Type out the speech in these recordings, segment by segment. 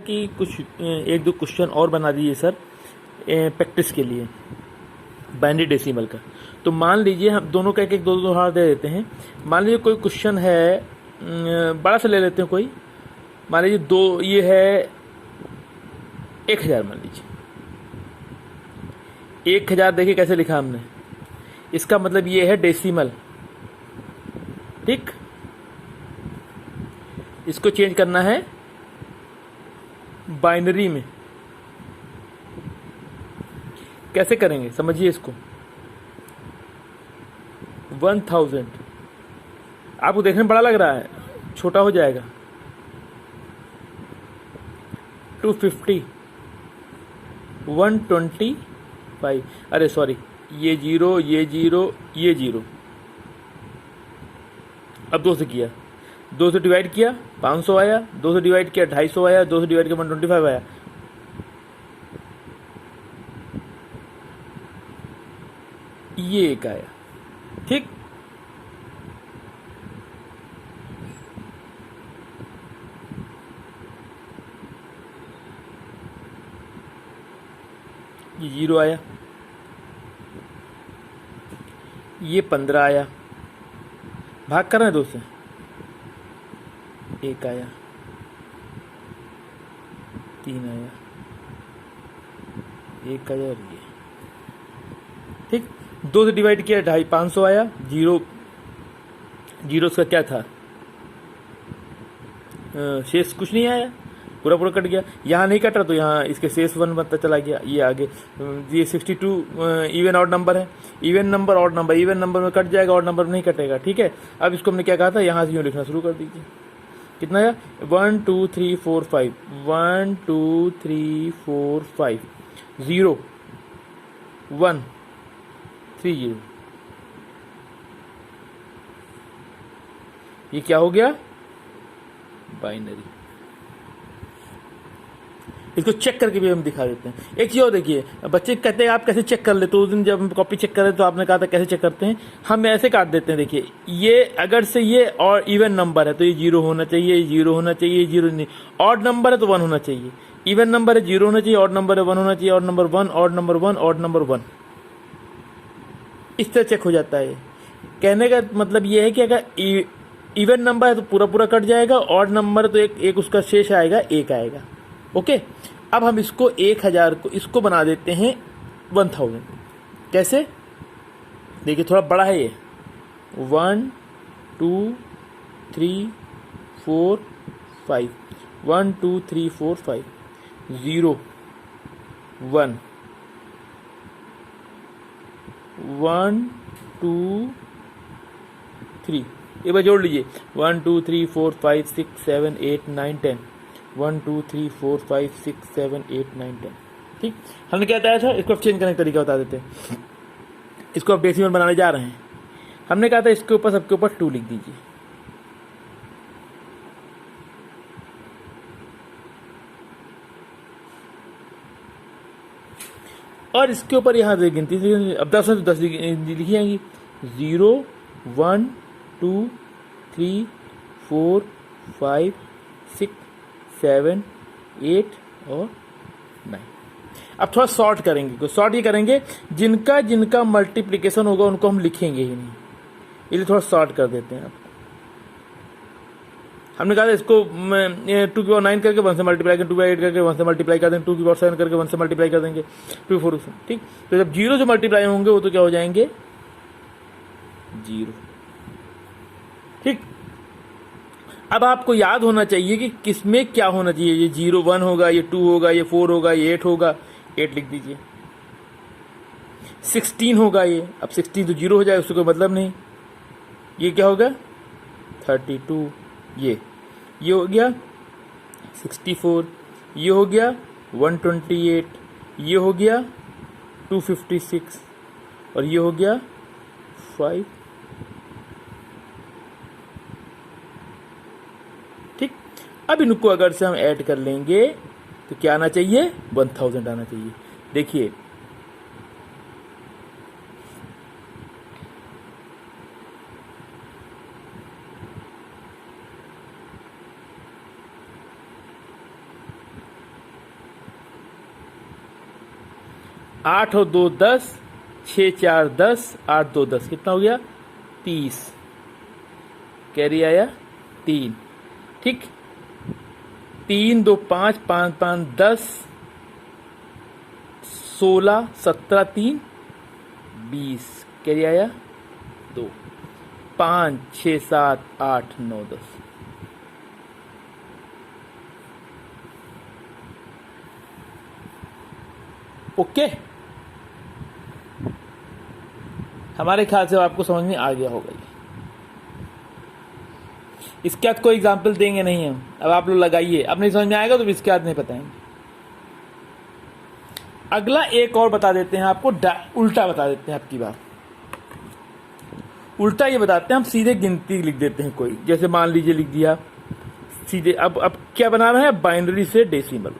कि कुछ एक दो क्वेश्चन और बना दीजिए सर प्रैक्टिस के लिए बाइनरी डेसिमल का। तो मान लीजिए हम दोनों का एक एक दो दो उदाहरण दे देते हैं। मान लीजिए कोई क्वेश्चन है, बड़ा सा ले लेते हैं कोई। मान लीजिए दो, ये है 1000। मान लीजिए 1000, देखिए कैसे लिखा हमने। इसका मतलब ये है डेसिमल, ठीक। इसको चेंज करना है बाइनरी में। कैसे करेंगे समझिए इसको। 1000 आपको देखने में बड़ा लग रहा है, छोटा हो जाएगा। 250, 125, अरे सॉरी, ये जीरो, ये जीरो, ये जीरो। अब 2 से किया, 2 से डिवाइड किया 500 आया, 2 से डिवाइड किया 250 आया, 2 से डिवाइड किया 125 आया। ये एक आया, ठीक। ये 0 आया, ये 15 आया, भाग कर रहे हैं 2 से, 1 आया, 3 आया, 1 आया, और ये, ठीक। 2 से डिवाइड किया 500 आया, जीरो, जीरो उसका क्या था, शेष कुछ नहीं आया, पूरा पूरा कट गया। यहाँ नहीं कट रहा तो यहाँ इसके शेष 1 बनता चला गया। ये आगे ये 62 इवन ऑड नंबर है, even number odd number, even number में कट जाएगा, ऑड नंबर में नहीं कटेगा, ठीक है। अब इसको हमने क्या कहा था, यहाँ से यूँ लिखना शुरू कर दीजिए। कितना आया, 1 2 3 4 5, 1 2 3 4 5, 0 1 3 0। ये क्या हो गया, बाइनरी। इसको चेक करके भी हम दिखा देते हैं। एक चीज और देखिए, बच्चे कहते हैं आप कैसे चेक कर लेते हो। उस दिन जब हम कॉपी चेक कर रहे तो आपने कहा था कैसे चेक करते हैं। हम ऐसे काट देते हैं, देखिए ये अगर से ये और इवन नंबर है तो ये 0 होना चाहिए, ये 0 होना चाहिए, ये 0 नहीं। ऑड नंबर है तो 1 होना चाहिए, इवन नंबर है 0 होना चाहिए, ऑड नंबर है 1 होना चाहिए, odd number 1, odd number 1, odd number 1। इस तरह चेक हो जाता है। कहने का मतलब ये है कि अगर इवन नंबर है तो पूरा पूरा कट जाएगा, ऑड नंबर है तो एक उसका शेष आएगा, 1 आएगा। ओके, अब हम इसको 1000 को इसको बना देते हैं 1000। कैसे, देखिए थोड़ा बड़ा है ये। 1 2 3 4 5, 1 2 3 4 5, 0 1 1 2 3। एक बार जोड़ लीजिए, 1 2 3 4 5 6 7 8 9 10, 1 2 3 4 5 6 7 8 9 10, ठीक। हमने क्या बताया था, इसको चेंज करने का तरीका बता देते हैं। इसको अब डेसिमल बनाने जा रहे हैं। हमने कहा था इसके ऊपर, सबके ऊपर 2 लिख दीजिए। और इसके ऊपर यहाँ से गिनती से अब 10 है तो 10 लिखी जाएंगी। 0 1 2 3 4 5 6 7 8 और 9। अब थोड़ा सॉर्ट करेंगे। तो सॉर्ट ये करेंगे, जिनका जिनका मल्टीप्लिकेशन होगा उनको हम लिखेंगे ही नहीं, इसलिए थोड़ा सॉर्ट कर देते हैं। हमने कहा था इसको 2 की पावर 9 करके 1 से मल्टीप्लाई करें, 2 की 8 करके 1 से मल्टीप्लाई कर देंगे, 2 की पावर 7 करके 1 से मल्टीप्लाई कर देंगे, 2 4 से, ठीक। तो जब 0 से मल्टीप्लाई होंगे वो तो क्या हो जाएंगे, 0, ठीक। अब आपको याद होना चाहिए कि किसमें क्या होना चाहिए। ये 0 1 होगा, ये 2 होगा, ये 4 होगा, ये 8 होगा, 8 लिख दीजिए। 16 होगा ये, अब 16 तो 0 हो जाए, उससे कोई मतलब नहीं। ये क्या होगा, 32, ये हो गया 64, ये हो गया 128, ये हो गया 256, और ये हो गया 5, ठीक। अब इनको अगर से हम ऐड कर लेंगे तो क्या आना चाहिए, 1000 आना चाहिए। देखिए 8 और 2 10, 6 4 10, 8 2 10, कितना हो गया 30। कैरी आया 3। ठीक, 3 2 5, 5 5 10, 16 17 3 20, कैरी आया 2। 5 6 7 8 9 10। ओके, हमारे ख्याल से आपको समझ में आ गया होगा। इसके बाद कोई एग्जाम्पल देंगे नहीं हम, अब आप लोग लगाइए, अब नहीं समझ में आएगा तो इसके बाद नहीं बताएंगे। अगला एक और बता देते हैं आपको, उल्टा बता देते हैं। आपकी बात उल्टा ये बताते हैं, हम सीधे गिनती लिख देते हैं कोई, जैसे मान लीजिए लिख दिया सीधे। अब क्या बना रहे हैं, बाइनरी से डेसिमल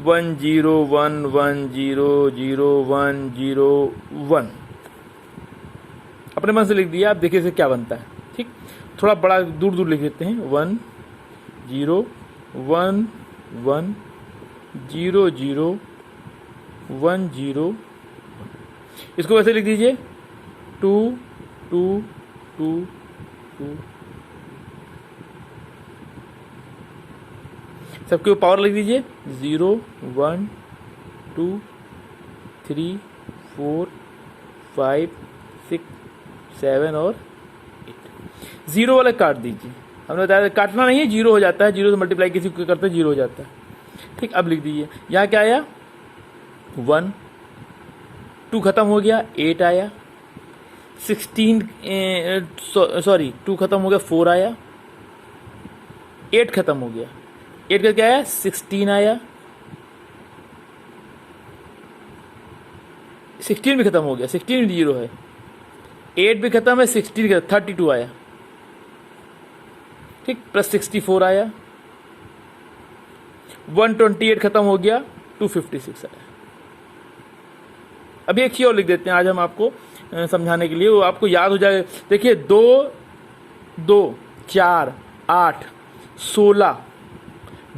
1 0 1 1 0 0 1 0 1, अपने मन से लिख दिया। आप देखिए इसे क्या बनता है। ठीक, थोड़ा बड़ा दूर दूर लिख देते हैं, 1 0 1 1 0 0 1 0। इसको वैसे लिख दीजिए 2 2 2 2। सबके पावर लिख दीजिए 0 1 2 3 4 5 6 7 और 8। जीरो वाला काट दीजिए, हमने बताया काटना नहीं है, जीरो हो जाता है, जीरो से मल्टीप्लाई किसी को करते हैं जीरो हो जाता है। ठीक, अब लिख दीजिए यहाँ क्या आया 1, 2 खत्म हो गया, 8 आया, 16 सॉरी 2 खत्म हो गया, 4 आया, 8 खत्म हो गया, 8 का क्या आया 16 आया, 16 भी खत्म हो गया, 16 भी जीरो है, 8 भी खत्म है, 16 का 32 आया। ठीक, प्लस 64 आया, 128 खत्म हो गया, 256 आया। अभी एक चीज और लिख देते हैं आज हम आपको समझाने के लिए, वो आपको याद हो जाएगा। देखिए 2 2 4 8 16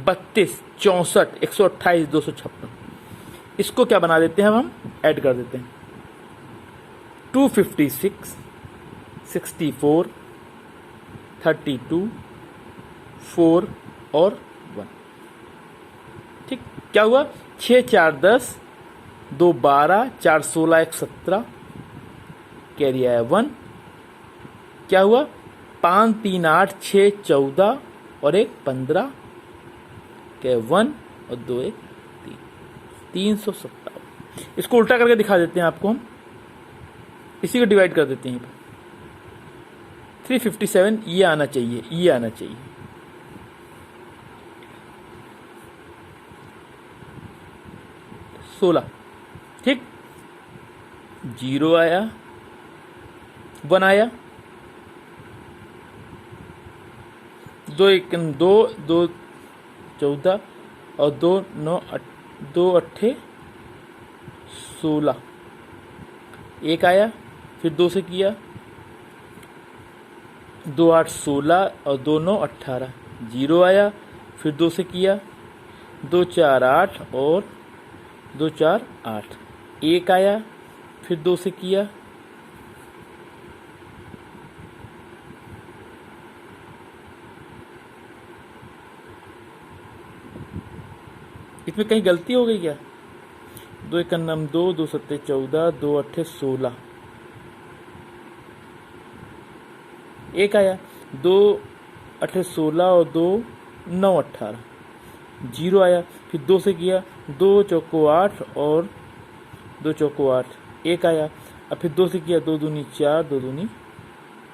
32 64 128 256, इसको क्या बना देते हैं हम ऐड कर देते हैं 256 64 32 4 और 1। ठीक, क्या हुआ 6 4 10, 2 12, 4 16 1 17, कैरी आया 1। क्या हुआ 5 3 8 6 14 और 1 15, क्या 1 और 2 1 3, 357। इसको उल्टा करके दिखा देते हैं आपको हम, इसी को डिवाइड कर देते हैं 357, ये आना चाहिए, ये आना चाहिए। सोलह। ठीक, 0 आया, 1 आया, 2 1 2 2 14 और 2 9 2 8 16, 1 आया, फिर 2 से किया, 2 8 16 और 2 9 18, 0 आया, फिर 2 से किया, 2 4 8 और 2 4 8, 1 आया, फिर 2 से किया, इसमें कहीं गलती हो गई क्या? 2 1 9 2, 2 7 14, 2 8 16, 1 आया, 2 8 16 और 2 9 18, 0 आया, फिर 2 से किया, 2 चौको 8 और 2 चौको 8, 1 आया, अब फिर 2 से किया, 2 दूनी 4, 2 दूनी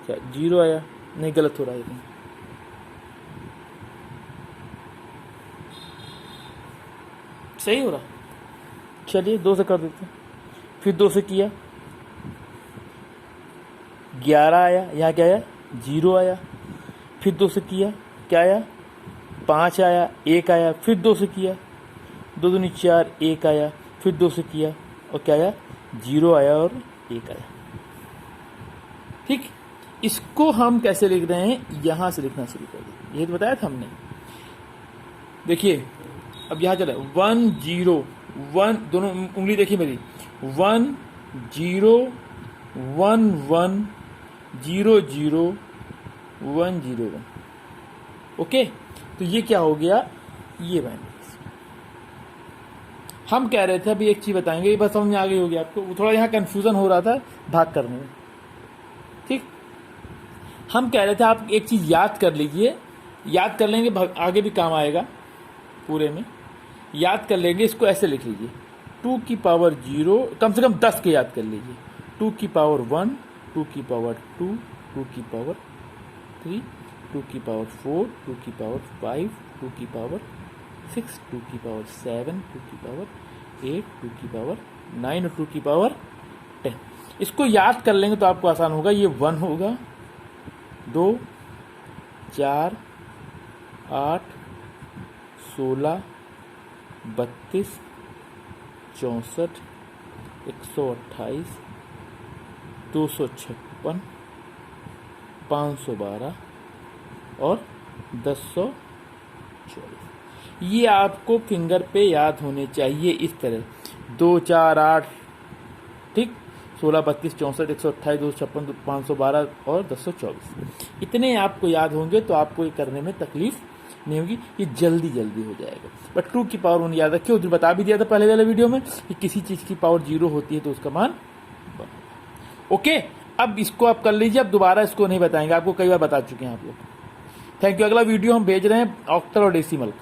4, 0 आया। नहीं, गलत हो रहा है, सही हो रहा। चलिए 2 से कर देते हैं, फिर 2 से किया, 11 आया, यहाँ क्या आया 0 आया, फिर 2 से किया, क्या आया 5 आया, 1 आया, फिर 2 से किया, 2 दूनी 4, 1 आया, फिर 2 से किया और क्या आया 0 आया और 1 आया। ठीक, इसको हम कैसे लिख रहे हैं, यहां से लिखना शुरू कर दें, ये तो बताया था हमने। देखिए अब यहाँ चला 1 0 1, दोनों उंगली देखिए मेरी, 1 0 1 1 0 0 1 0 1। ओके, तो ये क्या हो गया, ये बाइनरी। हम कह रहे थे अभी एक चीज बताएंगे, ये बस समझ में आ गई होगी आपको, थोड़ा यहाँ कंफ्यूजन हो रहा था भाग करने में। ठीक, हम कह रहे थे आप एक चीज याद कर लीजिए, याद कर लेंगे आगे भी काम आएगा पूरे में। याद कर लेंगे, इसको ऐसे लिख लीजिए, 2 की पावर 0, कम से कम 10 के याद कर लीजिए। 2 की पावर 1, 2 की पावर 2, 2 की पावर 3, 2 की पावर 4, 2 की पावर 5, 2 की पावर 6, 2 की पावर 7, 2 की पावर 8, 2 की पावर 9 और 2 की पावर 10। इसको याद कर लेंगे तो आपको आसान होगा। ये 1 होगा, 2 4 8 16 32 64 128 256 512 और 1024। ये आपको फिंगर पे याद होने चाहिए इस तरह, 2 4 8, ठीक, 16 32 64 128 256 512 और 1024। इतने आपको याद होंगे तो आपको ये करने में तकलीफ नहीं होगी, ये जल्दी जल्दी हो जाएगा। बट 2 की पावर 1 याद रखिए, उधर बता भी दिया था पहले वाले वीडियो में कि किसी चीज की पावर 0 होती है तो उसका मान 1। ओके, अब इसको आप कर लीजिए, अब दोबारा इसको नहीं बताएंगे, आपको कई बार बता चुके हैं आप लोग। Thank you. अगला वीडियो हम भेज रहे हैं ऑक्टल और डेसिमल।